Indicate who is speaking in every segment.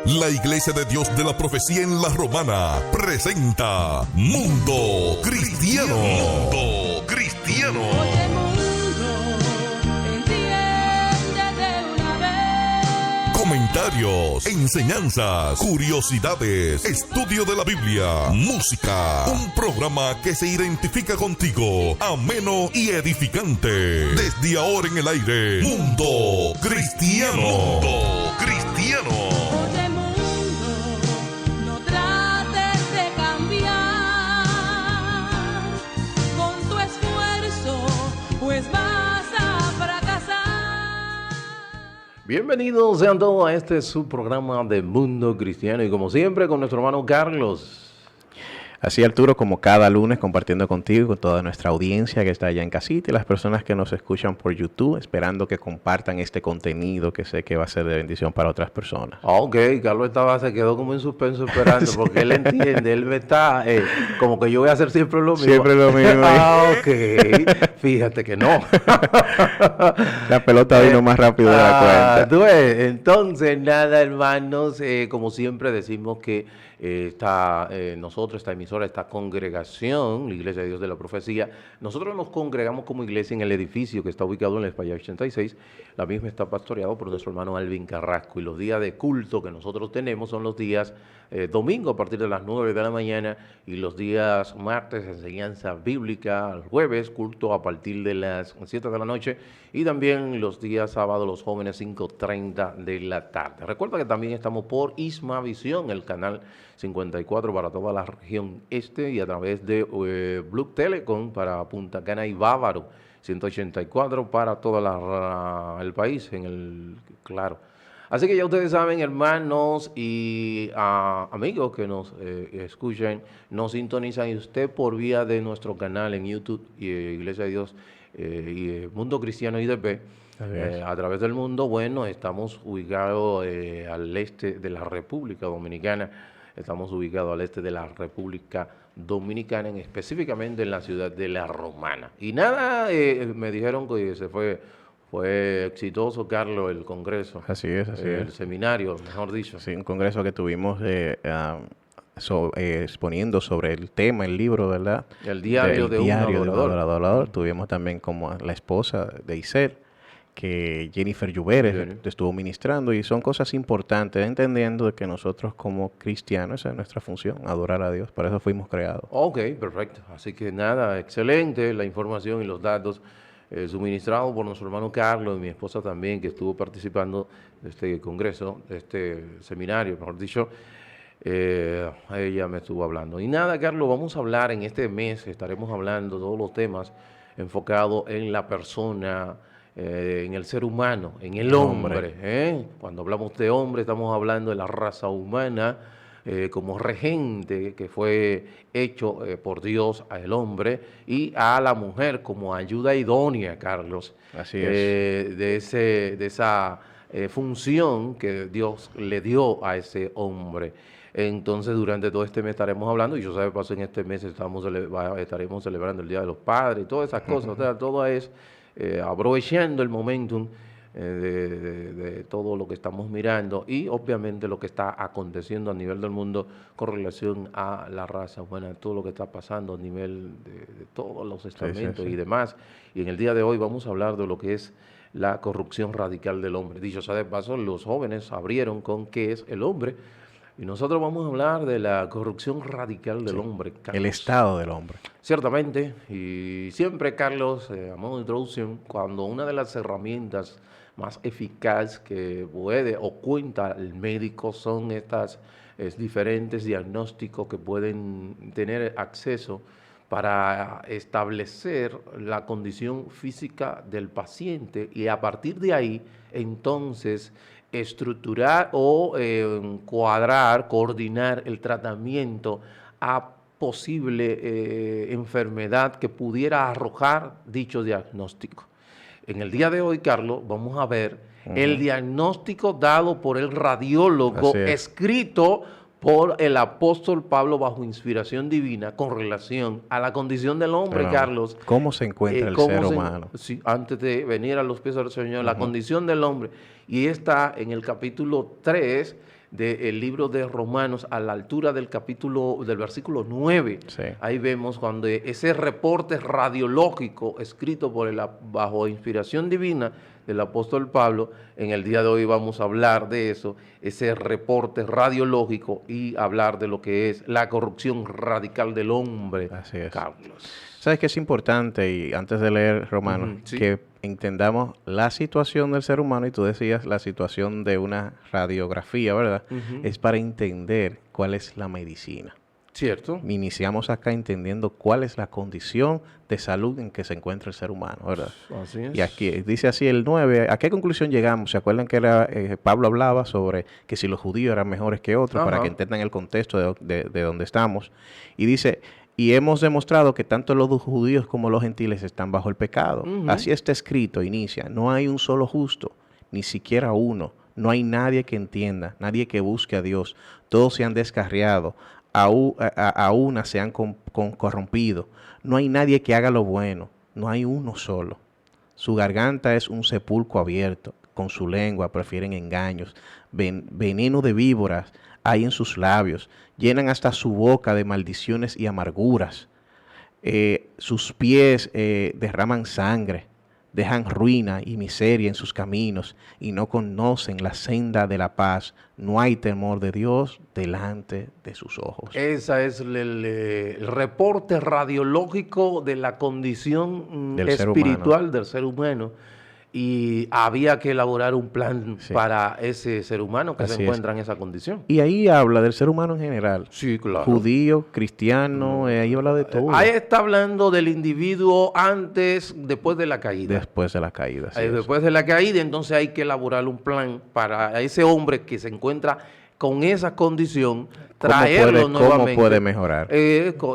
Speaker 1: La Iglesia de Dios de la Profecía en La Romana presenta Mundo Cristiano. Mundo Cristiano.
Speaker 2: Oye, mundo, entiende de una vez.
Speaker 1: Comentarios, enseñanzas, curiosidades, estudio de la Biblia, música. Un programa que se identifica contigo, ameno y edificante. Desde ahora en el aire, Mundo Cristiano. Mundo Cristiano.
Speaker 2: Oye, mundo, no trates de cambiar con tu esfuerzo, pues vas a fracasar.
Speaker 3: Bienvenidos sean todos a este subprograma de Mundo Cristiano y como siempre con nuestro hermano Carlos.
Speaker 4: Así Arturo, como cada lunes compartiendo contigo y con toda nuestra audiencia que está allá en casita y las personas que nos escuchan por YouTube, esperando que compartan este contenido que sé que va a ser de bendición para otras personas.
Speaker 3: Ok, Carlos se quedó como en suspenso esperando porque él entiende, él me está como que yo voy a hacer siempre lo mismo.
Speaker 4: Siempre lo mismo.
Speaker 3: Ok, fíjate que no.
Speaker 4: La pelota vino más rápido de la cuenta.
Speaker 3: Tú ves, entonces nada hermanos, como siempre decimos que esta emisora, esta congregación, la Iglesia de Dios de la Profecía, nosotros nos congregamos como iglesia en el edificio que está ubicado en la España 86, la misma está pastoreado por nuestro hermano Alvin Carrasco y los días de culto que nosotros tenemos son los días domingo a partir de las 9 de la mañana y los días martes enseñanza bíblica, el jueves culto a partir de las 7 de la noche y también los días sábados los jóvenes 5:30 de la tarde. Recuerda que también estamos por Isma Visión, el canal 54 para toda la región este y a través de Blue Telecom para Punta Cana y Bávaro, 184 para todo el país, claro. Así que ya ustedes saben, hermanos y amigos que nos escuchan, nos sintonizan y usted por vía de nuestro canal en YouTube, Iglesia de Dios y Mundo Cristiano IDP, a través del mundo, bueno, estamos ubicados al este de la República Dominicana, estamos ubicados al este de la República Dominicana, específicamente en la ciudad de La Romana. Y nada, me dijeron que fue exitoso, Carlos, el congreso.
Speaker 4: Así es,
Speaker 3: el seminario, mejor dicho.
Speaker 4: Sí, un congreso que tuvimos exponiendo sobre el tema, el libro, ¿verdad?
Speaker 3: El diario de un adorador.
Speaker 4: Tuvimos también como la esposa de Isel, que Jennifer Lluveres estuvo ministrando y son cosas importantes, entendiendo de que nosotros como cristianos, esa es nuestra función, adorar a Dios, para eso fuimos creados.
Speaker 3: Ok, perfecto. Así que nada, excelente la información y los datos suministrados por nuestro hermano Carlos y mi esposa también, que estuvo participando de este congreso, de este seminario, mejor dicho. Ella me estuvo hablando. Y nada, Carlos, vamos a hablar en este mes, estaremos hablando de todos los temas enfocados en la persona, en el ser humano, en el hombre. Cuando hablamos de hombre, estamos hablando de la raza humana como regente que fue hecho por Dios al hombre y a la mujer como ayuda idónea, Carlos.
Speaker 4: Así es.
Speaker 3: De esa función que Dios le dio a ese hombre. Entonces, durante todo este mes estaremos hablando, y yo sé, paso en este mes estaremos celebrando el Día de los Padres y todas esas cosas, o sea, todo es aprovechando el momentum de todo lo que estamos mirando y obviamente lo que está aconteciendo a nivel del mundo con relación a la raza humana, todo lo que está pasando a nivel de todos los estamentos y demás. Y en el día de hoy vamos a hablar de lo que es la corrupción radical del hombre. Dicho sea de paso, los jóvenes abrieron con qué es el hombre. Y nosotros vamos a hablar de la corrupción radical del hombre, Carlos.
Speaker 4: El estado del hombre.
Speaker 3: Ciertamente, y siempre, Carlos, a modo de introducción, cuando una de las herramientas más eficaces que puede o cuenta el médico son estas diferentes diagnósticos que pueden tener acceso para establecer la condición física del paciente y a partir de ahí, entonces, estructurar o coordinar el tratamiento a posible enfermedad que pudiera arrojar dicho diagnóstico. En el día de hoy, Carlos, vamos a ver el diagnóstico dado por el radiólogo, escrito por el apóstol Pablo bajo inspiración divina con relación a la condición del hombre, Carlos.
Speaker 4: ¿Cómo se encuentra el ser humano?
Speaker 3: Sí, antes de venir a los pies del Señor, la condición del hombre. Y está en el capítulo 3 del libro de Romanos, a la altura del versículo 9.
Speaker 4: Sí.
Speaker 3: Ahí vemos cuando ese reporte radiológico escrito bajo inspiración divina del apóstol Pablo, en el día de hoy vamos a hablar de eso, ese reporte radiológico, y hablar de lo que es la corrupción radical del hombre.
Speaker 4: Así es.
Speaker 3: Carlos.
Speaker 4: ¿Sabes qué es importante? Y antes de leer Romanos,
Speaker 3: Sí.
Speaker 4: que entendamos la situación del ser humano, y tú decías la situación de una radiografía, ¿verdad? Es para entender cuál es la medicina.
Speaker 3: ¿Cierto?
Speaker 4: Iniciamos acá entendiendo cuál es la condición de salud en que se encuentra el ser humano, ¿verdad?
Speaker 3: Así es.
Speaker 4: Y aquí dice así el 9, ¿a qué conclusión llegamos? ¿Se acuerdan que Pablo hablaba sobre que si los judíos eran mejores que otros, para que entiendan el contexto de donde estamos? Y dice, y hemos demostrado que tanto los judíos como los gentiles están bajo el pecado. Así está escrito, inicia, no hay un solo justo, ni siquiera uno. No hay nadie que entienda, nadie que busque a Dios. Todos se han descarriado, a una se han corrompido. No hay nadie que haga lo bueno, no hay uno solo. Su garganta es un sepulcro abierto, con su lengua prefieren engaños. Veneno de víboras hay en sus labios, llenan hasta su boca de maldiciones y amarguras. Sus pies derraman sangre, dejan ruina y miseria en sus caminos y no conocen la senda de la paz. No hay temor de Dios delante de sus ojos.
Speaker 3: Ese es el reporte radiológico de la condición
Speaker 4: Del ser
Speaker 3: espiritual
Speaker 4: humano.
Speaker 3: del ser humano. Y había que elaborar un plan para ese ser humano que
Speaker 4: Así
Speaker 3: se
Speaker 4: es.
Speaker 3: encuentra en esa condición.
Speaker 4: Y ahí habla del ser humano en general.
Speaker 3: Sí, claro.
Speaker 4: Judío, cristiano, ahí habla de todo.
Speaker 3: Ahí está hablando del individuo después de la caída.
Speaker 4: Después de la caída. así es.
Speaker 3: Después de la caída, entonces hay que elaborar un plan para ese hombre que se encuentra con esa condición, traerlo nuevamente.
Speaker 4: ¿Cómo puede mejorar?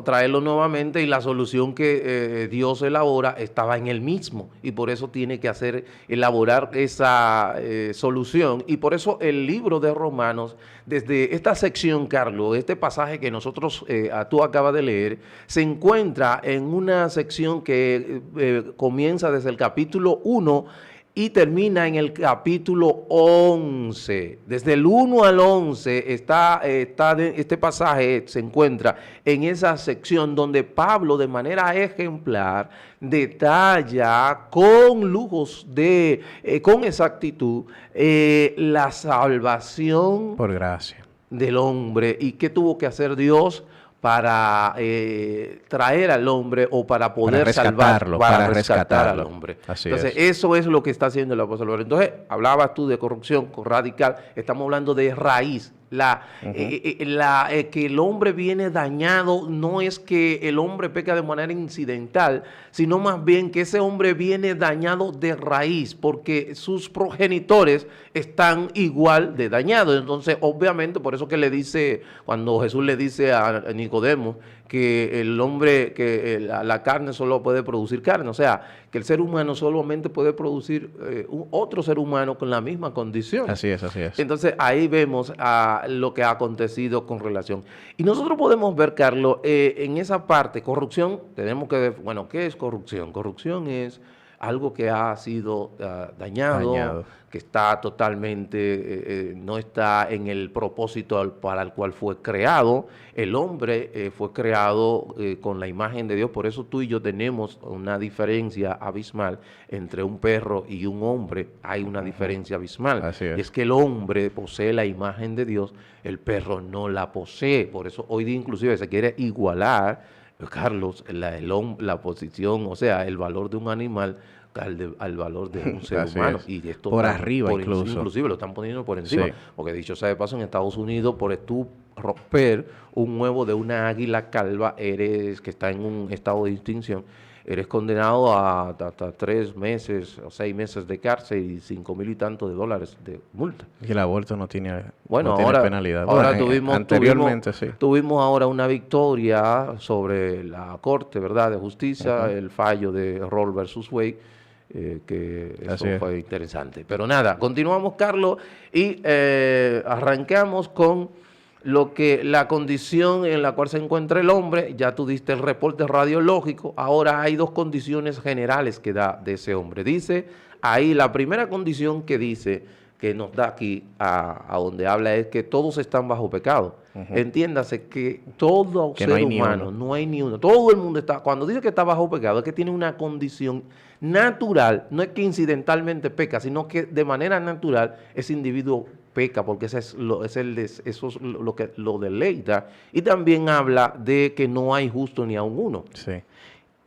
Speaker 3: Traerlo nuevamente, y la solución que Dios elabora estaba en él mismo, y por eso tiene que elaborar esa solución. Y por eso el libro de Romanos, desde esta sección, Carlos, este pasaje que tú acabas de leer, se encuentra en una sección que comienza desde el capítulo 1 y termina en el capítulo 11. Desde el 1 al 11 este pasaje se encuentra en esa sección donde Pablo, de manera ejemplar, detalla con lujos con exactitud la salvación
Speaker 4: Por gracia.
Speaker 3: del hombre, y qué tuvo que hacer Dios para traer al hombre, o para poder
Speaker 4: rescatarlo,
Speaker 3: para
Speaker 4: para
Speaker 3: rescatar al
Speaker 4: rescatarlo.
Speaker 3: hombre.
Speaker 4: Así
Speaker 3: Entonces,
Speaker 4: es.
Speaker 3: eso es lo que está haciendo el apóstol Pablo. Entonces, hablabas tú de corrupción radical, estamos hablando de raíz. Que el hombre viene dañado, no es que el hombre peca de manera incidental, sino más bien que ese hombre viene dañado de raíz, porque sus progenitores están igual de dañados. Entonces, obviamente, por eso que cuando Jesús le dice a Nicodemo que el hombre, la carne solo puede producir carne, o sea, que el ser humano solamente puede producir otro ser humano con la misma condición.
Speaker 4: Así es, así es.
Speaker 3: Entonces, ahí vemos lo que ha acontecido con relación. Y nosotros podemos ver, Carlos, en esa parte, corrupción, ¿qué es corrupción? Corrupción es algo que ha sido dañado, que está totalmente, no está en el propósito para el cual fue creado. El hombre fue creado con la imagen de Dios, por eso tú y yo tenemos una diferencia abismal entre un perro y un hombre. Hay una diferencia abismal.
Speaker 4: Así es.
Speaker 3: Y es que el hombre posee la imagen de Dios, el perro no la posee. Por eso hoy día inclusive se quiere igualar, Carlos, la posición, o sea, el valor de un animal al valor de un ser
Speaker 4: Así
Speaker 3: humano.
Speaker 4: es.
Speaker 3: Y esto
Speaker 4: Por arriba incluso.
Speaker 3: Inclusive lo están poniendo por encima.
Speaker 4: Sí.
Speaker 3: Porque dicho sea de paso, en Estados Unidos, por tú romper un huevo de una águila calva, que está en un estado de extinción, eres condenado a hasta 3 meses o 6 meses de cárcel y $5,000 y tantos de multa.
Speaker 4: Y el aborto no tiene,
Speaker 3: Bueno,
Speaker 4: no tiene
Speaker 3: ahora,
Speaker 4: penalidad.
Speaker 3: ahora
Speaker 4: Bueno, anteriormente sí.
Speaker 3: tuvimos ahora una victoria sobre la Corte, ¿verdad?, de Justicia, el fallo de Roe versus Wade, que eso fue interesante. Pero nada, continuamos, Carlos, y arrancamos con la condición en la cual se encuentra el hombre. Ya tú diste el reporte radiológico. Ahora hay 2 condiciones generales que da de ese hombre. Dice ahí la primera condición que dice que nos da aquí a donde habla es que todos están bajo pecado. Entiéndase que todo
Speaker 4: Que
Speaker 3: ser
Speaker 4: no hay ni
Speaker 3: humano,
Speaker 4: uno.
Speaker 3: no hay ni uno, todo el mundo está, cuando dice que está bajo pecado, es que tiene una condición natural, no es que incidentalmente peca, sino que de manera natural ese individuo peca, porque ese es eso es lo que lo deleita. Y también habla de que no hay justo ni aun uno.
Speaker 4: Sí.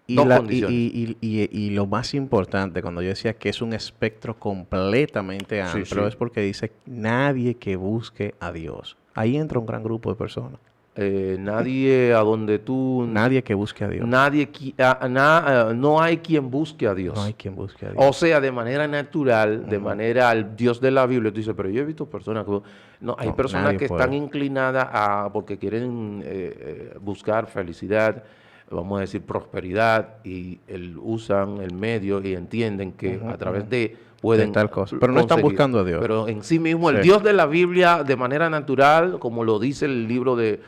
Speaker 4: Y,
Speaker 3: Dos
Speaker 4: la-
Speaker 3: condiciones.
Speaker 4: y lo más importante, cuando yo decía que es un espectro completamente
Speaker 3: Sí,
Speaker 4: amplio,
Speaker 3: sí.
Speaker 4: es porque dice nadie que busque a Dios. Ahí entra un gran grupo de personas.
Speaker 3: Nadie a donde tú...
Speaker 4: Nadie que busque a Dios.
Speaker 3: No hay quien busque a Dios.
Speaker 4: No hay quien busque a Dios.
Speaker 3: O sea, de manera natural, de manera al Dios de la Biblia, tú dices, pero yo he visto personas que... No, hay
Speaker 4: No,
Speaker 3: personas
Speaker 4: nadie
Speaker 3: que
Speaker 4: puede.
Speaker 3: están inclinadas a... porque quieren buscar felicidad, vamos a decir prosperidad, y usan el medio y entienden que a través de... pueden
Speaker 4: tal cosa. Pero no están
Speaker 3: conseguir.
Speaker 4: buscando a Dios.
Speaker 3: Pero en sí mismo, el
Speaker 4: Sí.
Speaker 3: Dios de la Biblia, de manera natural, como lo dice el libro de...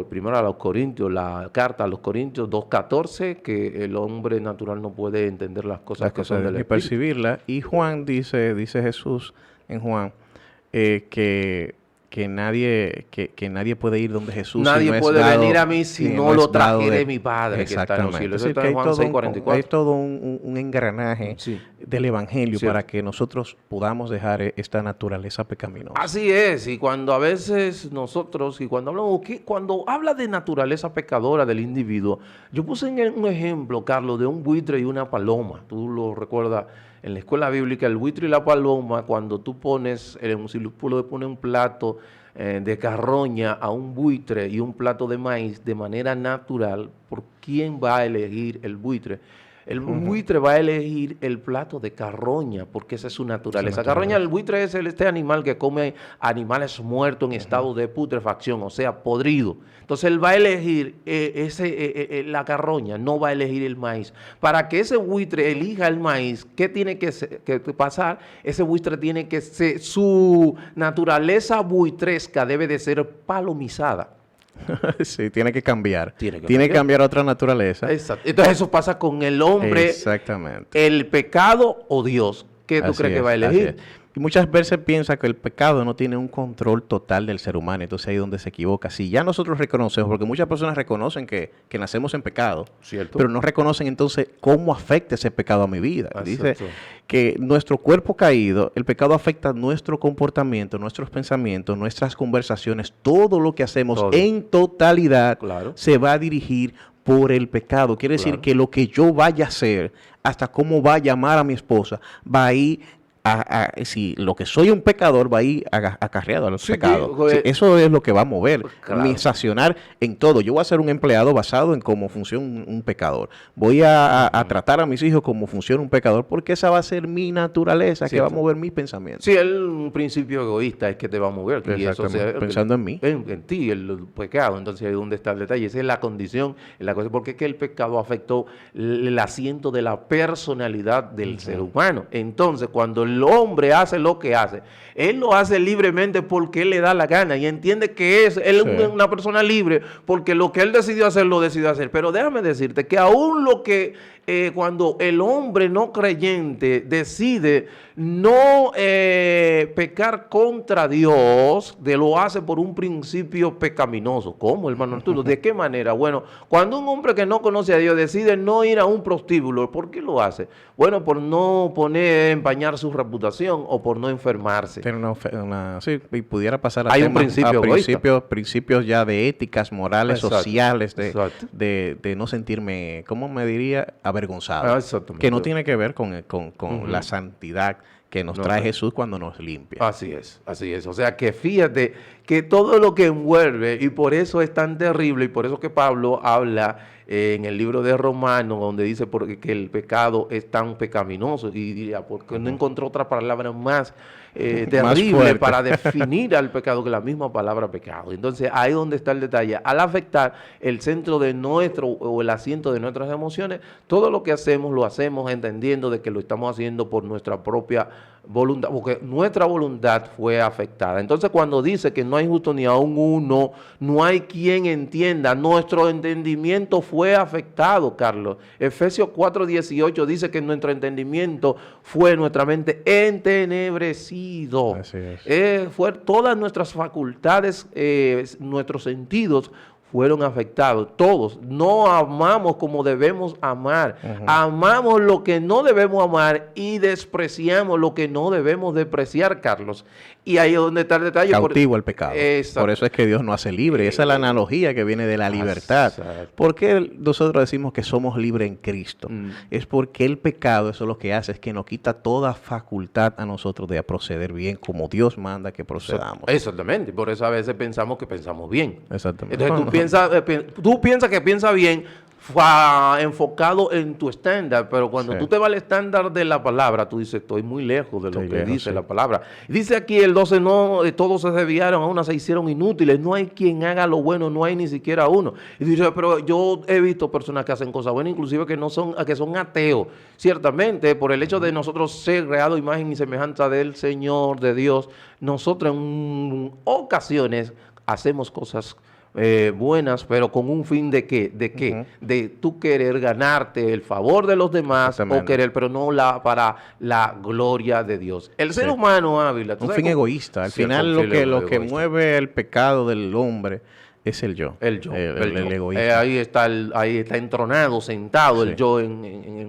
Speaker 3: primero a los Corintios, la carta a los Corintios 2:14, que el hombre natural no puede entender las cosas
Speaker 4: Las
Speaker 3: que
Speaker 4: cosas
Speaker 3: son
Speaker 4: de
Speaker 3: del
Speaker 4: Dios, ni
Speaker 3: Espíritu.
Speaker 4: percibirla. Y Juan dice Jesús en Juan, que nadie puede ir donde Jesús. si
Speaker 3: Nadie
Speaker 4: no es
Speaker 3: puede
Speaker 4: dado-
Speaker 3: venir a mí si no
Speaker 4: es
Speaker 3: lo
Speaker 4: dado
Speaker 3: traje de mi Padre que está en los
Speaker 4: Exactamente.
Speaker 3: cielos.
Speaker 4: Es
Speaker 3: Eso
Speaker 4: decir,
Speaker 3: está
Speaker 4: que
Speaker 3: en
Speaker 4: hay
Speaker 3: Juan
Speaker 4: todo,
Speaker 3: 6:44.
Speaker 4: hay todo un engranaje
Speaker 3: Sí.
Speaker 4: del Evangelio
Speaker 3: Cierto.
Speaker 4: para que nosotros podamos dejar esta naturaleza pecaminosa.
Speaker 3: Así es, y cuando a veces nosotros, y cuando hablamos, cuando habla de naturaleza pecadora del individuo, yo puse un ejemplo, Carlos, de un buitre y una paloma. Tú lo recuerdas en la escuela bíblica, el buitre y la paloma, cuando tú pones, en un discípulo le pone un plato de carroña a un buitre y un plato de maíz de manera natural, ¿por quién va a elegir el buitre? El buitre va a elegir el plato de carroña, porque esa es su naturaleza. Carroña, el buitre es este animal que come animales muertos en estado de putrefacción, o sea, podrido. Entonces él va a elegir la carroña, no va a elegir el maíz. Para que ese buitre elija el maíz, ¿qué tiene que pasar? Ese buitre tiene que ser, su naturaleza buitresca debe de ser palomizada.
Speaker 4: Sí, tiene que cambiar.
Speaker 3: Tiene que
Speaker 4: que
Speaker 3: cambiar.
Speaker 4: cambiar a otra naturaleza.
Speaker 3: Exacto. Entonces eso pasa con el hombre,
Speaker 4: Exactamente.
Speaker 3: el pecado o Dios. ¿Qué tú
Speaker 4: Así
Speaker 3: crees que
Speaker 4: es,
Speaker 3: va a
Speaker 4: así
Speaker 3: elegir?
Speaker 4: es. Y muchas veces piensa que el pecado no tiene un control total del ser humano, entonces ahí es donde se equivoca. Si ya nosotros reconocemos, porque muchas personas reconocen que nacemos en pecado,
Speaker 3: Cierto.
Speaker 4: pero no reconocen entonces cómo afecta ese pecado a mi vida. Dice
Speaker 3: Exacto.
Speaker 4: que nuestro cuerpo caído, el pecado afecta nuestro comportamiento, nuestros pensamientos, nuestras conversaciones, todo lo que hacemos
Speaker 3: Todo.
Speaker 4: en totalidad
Speaker 3: Claro.
Speaker 4: se va a dirigir por el pecado. Quiere decir
Speaker 3: Claro.
Speaker 4: que lo que yo vaya a hacer, hasta cómo va a llamar a mi esposa, va a ir si lo que soy un pecador, va a ir acarreado a los
Speaker 3: Sí,
Speaker 4: pecados.
Speaker 3: que,
Speaker 4: Sí, eso es lo que va a mover,
Speaker 3: claro.
Speaker 4: mi sancionar en todo. Yo voy a ser un empleado basado en cómo funciona un pecador. Voy a tratar a mis hijos como funciona un pecador, porque esa va a ser mi naturaleza, que va a
Speaker 3: Cierto.
Speaker 4: mover mis pensamientos.
Speaker 3: Sí, un principio egoísta es que te va a mover. Y eso
Speaker 4: Exactamente, pensando en mí.
Speaker 3: En ti, el pecado. Entonces, ahí es donde está el detalle. Esa es la condición, es la cosa, porque es que el pecado afectó el asiento de la personalidad del ser humano. Entonces, cuando el hombre hace lo que hace, él lo hace libremente porque él le da la gana y entiende que él es
Speaker 4: Sí.
Speaker 3: una persona libre porque lo que él decidió hacer, lo decidió hacer. Pero déjame decirte que aún lo que cuando el hombre no creyente decide no pecar contra Dios, lo hace por un principio pecaminoso. ¿Cómo, hermano Arturo? ¿De qué manera? Bueno, cuando un hombre que no conoce a Dios decide no ir a un prostíbulo, ¿por qué lo hace? Bueno, por no empañar su reputación o por no enfermarse.
Speaker 4: Tiene sí, y pudiera pasar a
Speaker 3: Hay un
Speaker 4: temas,
Speaker 3: principio
Speaker 4: a
Speaker 3: egoísta.
Speaker 4: principios ya de éticas, morales,
Speaker 3: Exacto,
Speaker 4: sociales,
Speaker 3: exacto.
Speaker 4: de no sentirme, ¿cómo me diría? Avergonzado.
Speaker 3: Exactamente.
Speaker 4: Que no tiene que ver con la santidad que nos
Speaker 3: No,
Speaker 4: trae
Speaker 3: no.
Speaker 4: Jesús cuando nos limpia.
Speaker 3: Así es, así es. O sea que fíjate que todo lo que envuelve, y por eso es tan terrible, y por eso que Pablo habla en el libro de Romanos, donde dice que el pecado es tan pecaminoso, y diría, porque no encontró otra palabra más terrible
Speaker 4: fuerte.
Speaker 3: para definir al pecado que la misma palabra pecado. Entonces ahí es donde está el detalle. Al afectar el centro de nuestro, o el asiento de nuestras emociones, todo lo que hacemos lo hacemos entendiendo de que lo estamos haciendo por nuestra propia voluntad, porque nuestra voluntad fue afectada. Entonces, cuando dice que no hay justo ni aún uno, no hay quien entienda, nuestro entendimiento fue afectado, Carlos. Efesios 4:18 dice que nuestro entendimiento fue nuestra mente entenebrecido.
Speaker 4: Así es.
Speaker 3: Fue todas nuestras facultades, nuestros sentidos fueron afectados, todos. No amamos como debemos amar. Amamos lo que no debemos amar y despreciamos lo que no debemos despreciar, Carlos. Y ahí es donde está el detalle.
Speaker 4: Cautivo el pecado.
Speaker 3: Exacto.
Speaker 4: Por eso es que Dios nos hace libre. Esa es la analogía que viene de la libertad.
Speaker 3: Exacto.
Speaker 4: ¿Por qué nosotros decimos que somos libres en Cristo? Es porque el pecado, eso lo que hace es que nos quita toda facultad a nosotros de proceder bien como Dios manda que procedamos.
Speaker 3: Exactamente. Por eso a veces pensamos que pensamos bien.
Speaker 4: Exactamente.
Speaker 3: Entonces tú piensas que piensas bien enfocado en tu estándar, pero cuando
Speaker 4: Sí.
Speaker 3: tú te vas al estándar de la palabra, tú dices, estoy muy lejos de lo
Speaker 4: Estoy
Speaker 3: que
Speaker 4: lejos,
Speaker 3: dice
Speaker 4: sí.
Speaker 3: la palabra. Dice aquí el 12, no, todos se desviaron, aún se hicieron inútiles, no hay quien haga lo bueno, no hay ni siquiera uno. Y dice, pero yo he visto personas que hacen cosas buenas, inclusive que son ateos. Ciertamente, por el hecho de nosotros ser creados imagen y semejanza del Señor, de Dios, nosotros en ocasiones hacemos cosas buenas, pero con un fin de qué, de tú querer ganarte el favor de los demás o
Speaker 4: Exactamente.
Speaker 3: querer, pero no para la gloria de Dios. El ser
Speaker 4: Sí.
Speaker 3: humano, Ávila, ¿tú
Speaker 4: Un
Speaker 3: sabes
Speaker 4: fin
Speaker 3: cómo?
Speaker 4: egoísta. Al
Speaker 3: Sí,
Speaker 4: final
Speaker 3: un fin
Speaker 4: lo que
Speaker 3: egoísta.
Speaker 4: mueve el pecado del hombre es el yo.
Speaker 3: El yo,
Speaker 4: El
Speaker 3: yo.
Speaker 4: egoísmo.
Speaker 3: Ahí está entronado, sentado
Speaker 4: Sí.
Speaker 3: el yo en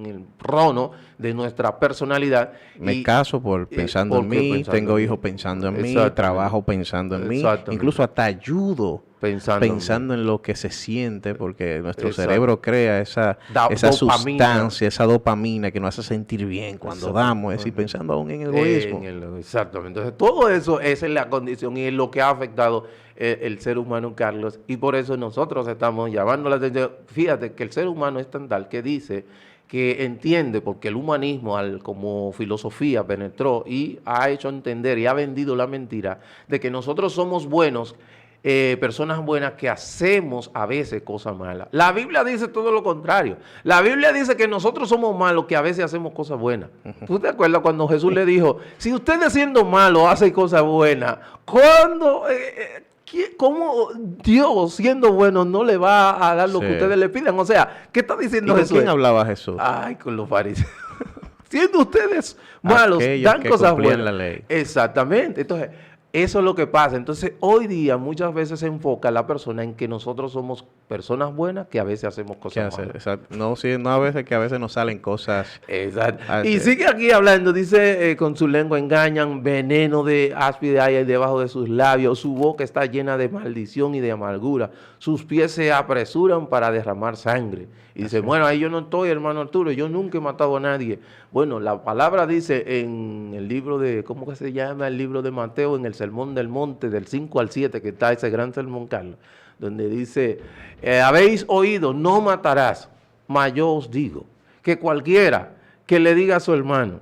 Speaker 3: el trono de nuestra personalidad.
Speaker 4: Me
Speaker 3: Y-
Speaker 4: caso pensando en
Speaker 3: porque
Speaker 4: mí,
Speaker 3: pensando
Speaker 4: tengo
Speaker 3: en
Speaker 4: hijos
Speaker 3: mí.
Speaker 4: pensando en mí,
Speaker 3: Exactamente.
Speaker 4: trabajo pensando en mí,
Speaker 3: Exactamente.
Speaker 4: incluso hasta ayudo
Speaker 3: Pensando
Speaker 4: en lo que se siente, porque nuestro
Speaker 3: Exacto.
Speaker 4: cerebro crea esa
Speaker 3: Dopamina.
Speaker 4: sustancia, esa dopamina que nos hace sentir bien cuando
Speaker 3: Exacto.
Speaker 4: damos, es decir, pensando aún en egoísmo.
Speaker 3: Exactamente. Entonces, todo eso es en la condición y es lo que ha afectado el ser humano, Carlos. Y por eso nosotros estamos llamando la atención. Fíjate que el ser humano es tan tal que dice que entiende, porque el humanismo como filosofía penetró y ha hecho entender y ha vendido la mentira de que nosotros somos buenos, personas buenas que hacemos a veces cosas malas. La Biblia dice todo lo contrario. La Biblia dice que nosotros somos malos, que a veces hacemos cosas buenas. ¿Tú te acuerdas cuando Jesús le dijo, si ustedes siendo malos hacen cosas buenas, ¿cómo Dios siendo bueno no le va a dar lo que
Speaker 4: Sí.
Speaker 3: ustedes le pidan? O sea, ¿qué está
Speaker 4: ¿Y
Speaker 3: diciendo
Speaker 4: con
Speaker 3: Jesús?
Speaker 4: quién hablaba Jesús?
Speaker 3: Ay, con los fariseos. Siendo ustedes malos,
Speaker 4: Aquellos
Speaker 3: dan
Speaker 4: que
Speaker 3: cosas
Speaker 4: cumplían
Speaker 3: buenas.
Speaker 4: la ley.
Speaker 3: Exactamente. Entonces, eso es lo que pasa. Entonces, hoy día muchas veces se enfoca la persona en que nosotros somos personas buenas que a veces hacemos
Speaker 4: ¿Qué
Speaker 3: cosas
Speaker 4: hacer?
Speaker 3: malas.
Speaker 4: Exacto. No, sí, no a veces que a veces nos salen cosas.
Speaker 3: Exacto.
Speaker 4: Ah,
Speaker 3: Y
Speaker 4: sí.
Speaker 3: sigue aquí hablando, dice, con su lengua engañan, veneno de áspide hay debajo de sus labios, su boca está llena de maldición y de amargura, sus pies se apresuran para derramar sangre. Y dice, bueno, ahí yo no estoy, hermano Arturo, yo nunca he matado a nadie. Bueno, la palabra dice en el libro de, ¿cómo que se llama? El libro de Mateo, en el Sermón del Monte, del 5 al 7, que está ese gran sermón, Carlos, donde dice, habéis oído, no matarás, mas yo os digo, que cualquiera que le diga a su hermano,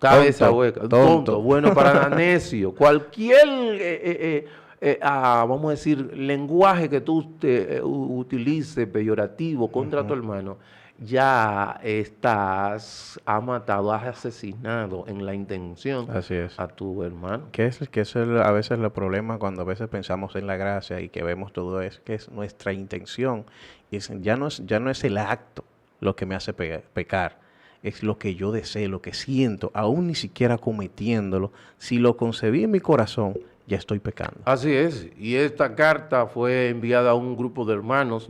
Speaker 3: cabeza
Speaker 4: Tonto,
Speaker 3: hueca,
Speaker 4: tonto.
Speaker 3: tonto, bueno para nada, necio, cualquier, vamos a decir, lenguaje que tú utilices peyorativo contra tu hermano, ya has matado, has asesinado en la intención
Speaker 4: Así es.
Speaker 3: a tu hermano.
Speaker 4: Que es a veces el problema cuando a veces pensamos en la gracia y que vemos todo eso, que es nuestra intención. Y ya no es el acto lo que me hace pecar, es lo que yo deseo, lo que siento, aún ni siquiera cometiéndolo. Si lo concebí en mi corazón, ya estoy pecando.
Speaker 3: Así es, y esta carta fue enviada a un grupo de hermanos,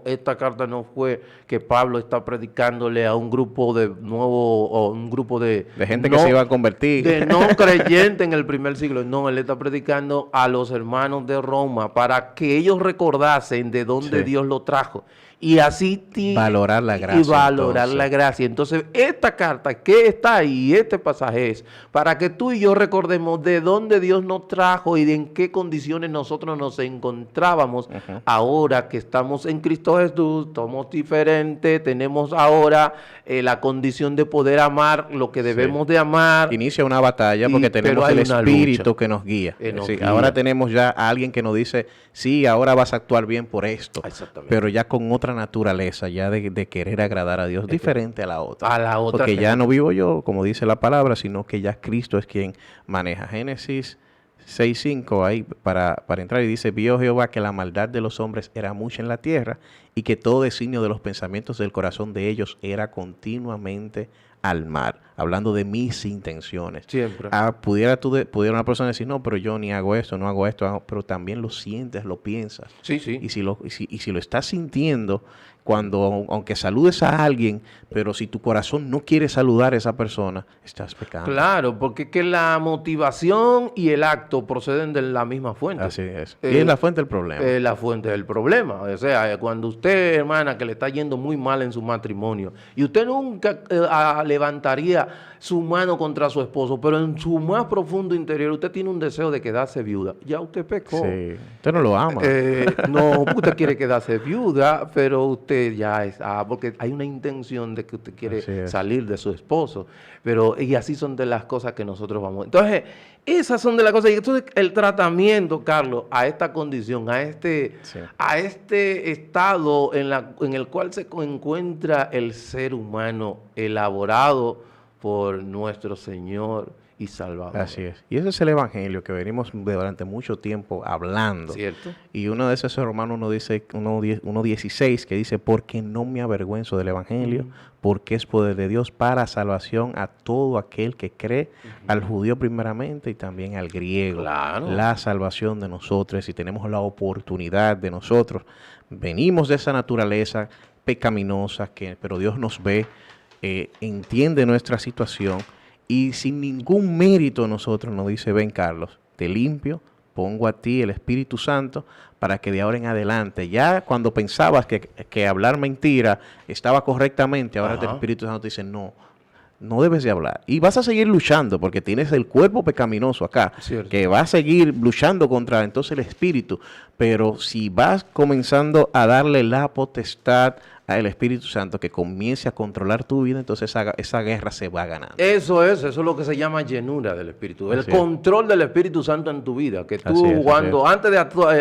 Speaker 3: esta carta no fue que Pablo está predicándole a un grupo de un grupo de
Speaker 4: gente que se iba a convertir.
Speaker 3: de no creyente en el primer siglo, no, él está predicando a los hermanos de Roma para que ellos recordasen de dónde
Speaker 4: Sí.
Speaker 3: Dios lo trajo. Y así
Speaker 4: Valorar la gracia,
Speaker 3: Y valorar
Speaker 4: entonces.
Speaker 3: la gracia. Entonces, esta carta que está ahí, este pasaje es para que tú y yo recordemos de dónde Dios nos trajo trajo y de en qué condiciones nosotros nos encontrábamos ahora que estamos en Cristo Jesús, somos diferentes, tenemos ahora la condición de poder amar lo que debemos de amar.
Speaker 4: Inicia una batalla porque
Speaker 3: pero
Speaker 4: tenemos
Speaker 3: hay
Speaker 4: el
Speaker 3: una
Speaker 4: Espíritu
Speaker 3: lucha
Speaker 4: que nos guía.
Speaker 3: nos
Speaker 4: Sí,
Speaker 3: guía.
Speaker 4: ahora tenemos ya a alguien que nos dice, sí, ahora vas a actuar bien por esto,
Speaker 3: Exactamente.
Speaker 4: pero ya con otra naturaleza, ya de querer agradar a Dios, diferente a la otra.
Speaker 3: A la otra.
Speaker 4: Porque ya no vivo yo, como dice la palabra, sino que ya Cristo es quien maneja. Génesis 6:5 ahí para entrar y dice, vio Jehová que la maldad de los hombres era mucha en la tierra y que todo designio de los pensamientos del corazón de ellos era continuamente al mar, hablando de mis intenciones.
Speaker 3: Siempre.
Speaker 4: Pudiera una persona decir, no, pero yo ni hago esto, no hago esto, pero también lo sientes, lo piensas.
Speaker 3: Sí, sí.
Speaker 4: Y si lo estás sintiendo, aunque saludes a alguien, pero si tu corazón no quiere saludar a esa persona, estás pecando.
Speaker 3: Claro, porque es que la motivación y el acto proceden de la misma fuente.
Speaker 4: Así es. Y es la fuente del problema.
Speaker 3: La fuente del problema. O sea, cuando usted, hermana, que le está yendo muy mal en su matrimonio, y usted nunca levantaría su mano contra su esposo, pero en su más profundo interior usted tiene un deseo de quedarse viuda, ya usted pecó.
Speaker 4: Sí. Usted no lo ama.
Speaker 3: No, usted quiere quedarse viuda, pero usted ya es, porque hay una intención de que usted quiere salir de su esposo, y así son de las cosas que nosotros vamos. Entonces, esas son de las cosas, y entonces el tratamiento, Carlos, a esta condición, a este estado en el cual se encuentra el ser humano elaborado por nuestro Señor y Salvador.
Speaker 4: Así es. Y ese es el evangelio que venimos durante mucho tiempo hablando.
Speaker 3: ¿Cierto?
Speaker 4: Y uno de esos Romanos 1:16 que dice, porque no me avergüenzo del evangelio, porque es poder de Dios para salvación a todo aquel que cree, al judío primeramente y también al griego.
Speaker 3: Claro.
Speaker 4: La salvación de nosotros, y tenemos la oportunidad de nosotros. Venimos de esa naturaleza pecaminosa, pero Dios nos ve, entiende nuestra situación y sin ningún mérito nosotros nos dice, ven Carlos, te limpio, pongo a ti el Espíritu Santo para que de ahora en adelante, ya cuando pensabas que hablar mentira estaba correctamente, ahora el Espíritu Santo te dice, no debes de hablar. Y vas a seguir luchando porque tienes el cuerpo pecaminoso acá,
Speaker 3: Cierto.
Speaker 4: que va a seguir luchando contra entonces el Espíritu. Pero si vas comenzando a darle la potestad al Espíritu Santo que comience a controlar tu vida, entonces esa guerra se va ganando.
Speaker 3: Eso es lo que se llama llenura del Espíritu, el control del Espíritu Santo en tu vida, que tú antes de actuar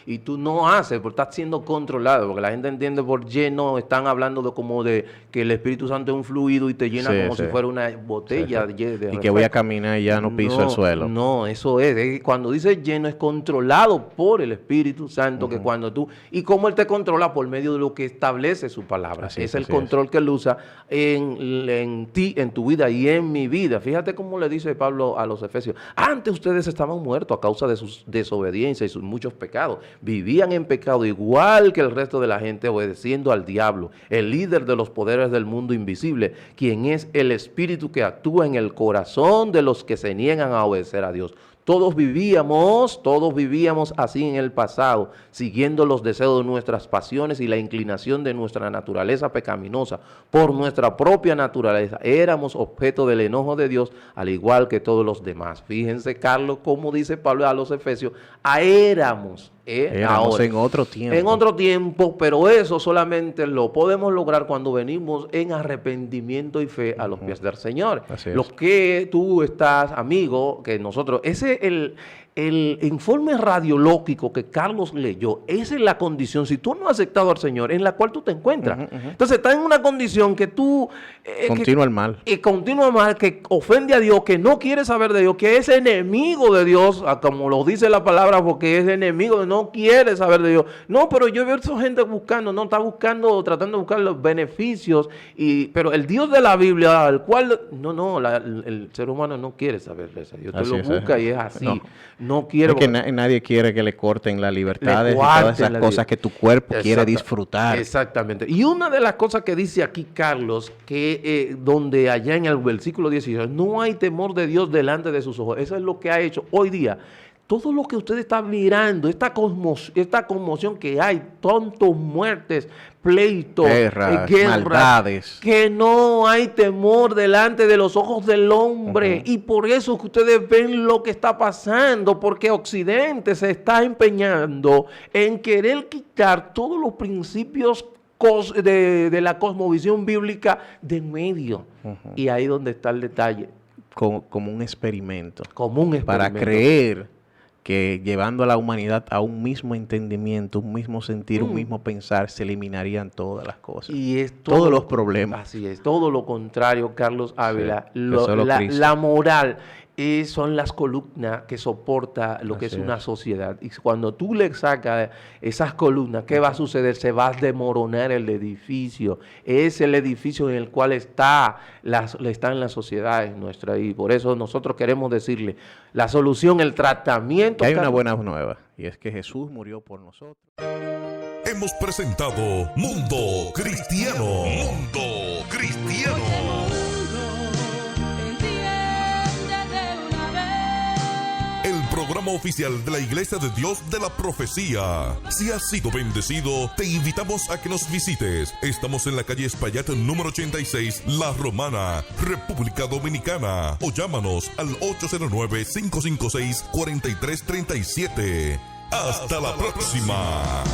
Speaker 3: y tú no haces, porque estás siendo controlado, porque la gente entiende por lleno, están hablando de que el Espíritu Santo es un fluido y te llena como si fuera una botella de
Speaker 4: y que voy a caminar y ya no piso el suelo.
Speaker 3: No, eso es cuando dice lleno es controlado por el Espíritu Santo, que cuando tú, y cómo Él te controla por medio de lo que establece su palabra. Es el control que Él usa en ti, en tu vida y en mi vida. Fíjate cómo le dice Pablo a los Efesios. Antes ustedes estaban muertos a causa de sus desobediencias y sus muchos pecados. Vivían en pecado igual que el resto de la gente, obedeciendo al diablo, el líder de los poderes del mundo invisible, quien es el espíritu que actúa en el corazón de los que se niegan a obedecer a Dios. Todos vivíamos así en el pasado, siguiendo los deseos de nuestras pasiones y la inclinación de nuestra naturaleza pecaminosa. Por nuestra propia naturaleza éramos objeto del enojo de Dios, al igual que todos los demás. Fíjense, Carlos, cómo dice Pablo a los Efesios, éramos ahora,
Speaker 4: en otro tiempo.
Speaker 3: En otro tiempo, pero eso solamente lo podemos lograr cuando venimos en arrepentimiento y fe a los pies del Señor. Lo que tú estás, amigo, que nosotros, el informe radiológico que Carlos leyó, esa es la condición, si tú no has aceptado al Señor, en la cual tú te encuentras. Entonces, estás en una condición que tú...
Speaker 4: continúa el mal.
Speaker 3: Y continúa mal, que ofende a Dios, que no quiere saber de Dios, que es enemigo de Dios, como lo dice la palabra, porque es enemigo, no quiere saber de Dios. No, pero yo veo a esa gente está buscando, tratando de buscar los beneficios, pero el Dios de la Biblia, al cual, el ser humano no quiere saber de eso. Dios te lo busca y es así. No quiere.
Speaker 4: Es que nadie quiere que le corten la libertad y todas esas cosas que tu cuerpo quiere disfrutar.
Speaker 3: Exactamente. Y una de las cosas que dice aquí Carlos, que donde allá en el versículo 18, no hay temor de Dios delante de sus ojos. Eso es lo que ha hecho hoy día todo lo que usted está mirando, esta conmoción que hay, tantas muertes, pleitos,
Speaker 4: guerras,
Speaker 3: guerras,
Speaker 4: maldades,
Speaker 3: que no hay temor delante de los ojos del hombre. Y por eso que ustedes ven lo que está pasando, porque Occidente se está empeñando en querer quitar todos los principios de la cosmovisión bíblica de en medio. Y ahí donde está el detalle.
Speaker 4: como un experimento.
Speaker 3: Como un experimento.
Speaker 4: Para creer que llevando a la humanidad a un mismo entendimiento, un mismo sentir, un mismo pensar, se eliminarían todas las cosas.
Speaker 3: Y es
Speaker 4: todos los problemas.
Speaker 3: Así es, todo lo contrario, Carlos Ávila.
Speaker 4: Sí, que solo Cristo.
Speaker 3: La moral son las columnas que soporta lo que es una sociedad. Y cuando tú le sacas esas columnas, ¿qué va a suceder? Se va a desmoronar el edificio. Es el edificio en el cual están las sociedades nuestras. Y por eso nosotros queremos decirle, la solución, el tratamiento...
Speaker 4: Que hay una buena nueva, y es que Jesús murió por nosotros.
Speaker 1: Hemos presentado Mundo Cristiano. Mundo Cristiano. El programa oficial de la Iglesia de Dios de la Profecía. Si has sido bendecido, te invitamos a que nos visites. Estamos en la calle Espaillat número 86, La Romana, República Dominicana. O llámanos al 809-556-4337. Hasta la próxima.